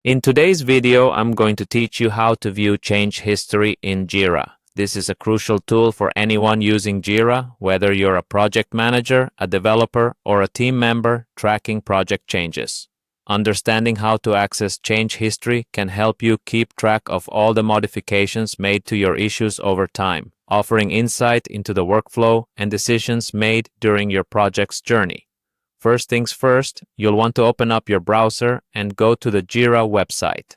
In today's video, I'm going to teach you how to view change history in Jira. This is a crucial tool for anyone using Jira, whether you're a project manager, a developer, or a team member tracking project changes. Understanding how to access change history can help you keep track of all the modifications made to your issues over time, offering insight into the workflow and decisions made during your project's journey. First things first, you'll want to open up your browser and go to the Jira website.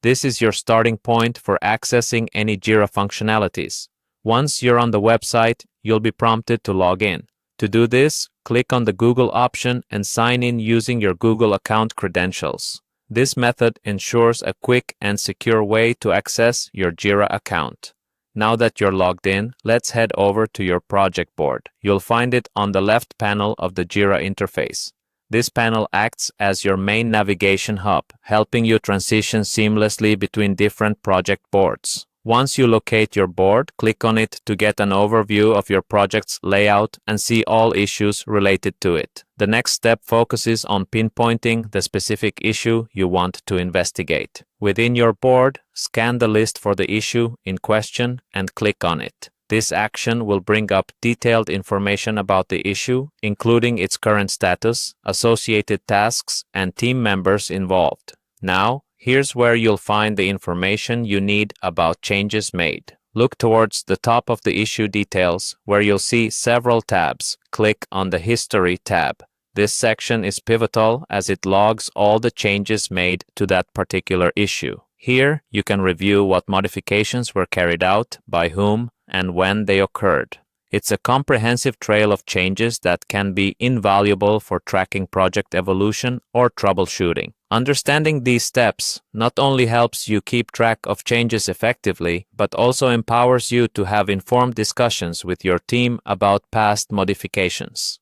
This is your starting point for accessing any Jira functionalities. Once you're on the website, you'll be prompted to log in. To do this, click on the Google option and sign in using your Google account credentials. This method ensures a quick and secure way to access your Jira account. Now that you're logged in, let's head over to your project board. You'll find it on the left panel of the Jira interface. This panel acts as your main navigation hub, helping you transition seamlessly between different project boards. Once you locate your board, click on it to get an overview of your project's layout and see all issues related to it. The next step focuses on pinpointing the specific issue you want to investigate. Within your board, scan the list for the issue in question and click on it. This action will bring up detailed information about the issue, including its current status, associated tasks, and team members involved. Now, here's where you'll find the information you need about changes made. Look towards the top of the issue details, where you'll see several tabs. Click on the History tab. This section is pivotal as it logs all the changes made to that particular issue. Here, you can review what modifications were carried out, by whom, and when they occurred. It's a comprehensive trail of changes that can be invaluable for tracking project evolution or troubleshooting. Understanding these steps not only helps you keep track of changes effectively, but also empowers you to have informed discussions with your team about past modifications.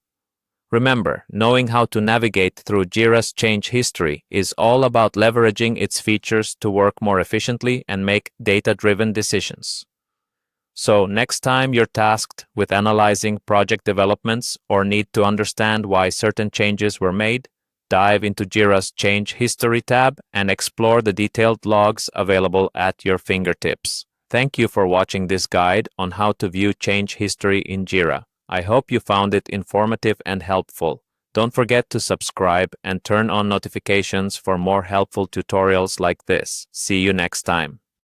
Remember, knowing how to navigate through Jira's change history is all about leveraging its features to work more efficiently and make data-driven decisions. So, next time you're tasked with analyzing project developments or need to understand why certain changes were made, dive into Jira's Change History tab and explore the detailed logs available at your fingertips. Thank you for watching this guide on how to view change history in Jira. I hope you found it informative and helpful. Don't forget to subscribe and turn on notifications for more helpful tutorials like this. See you next time.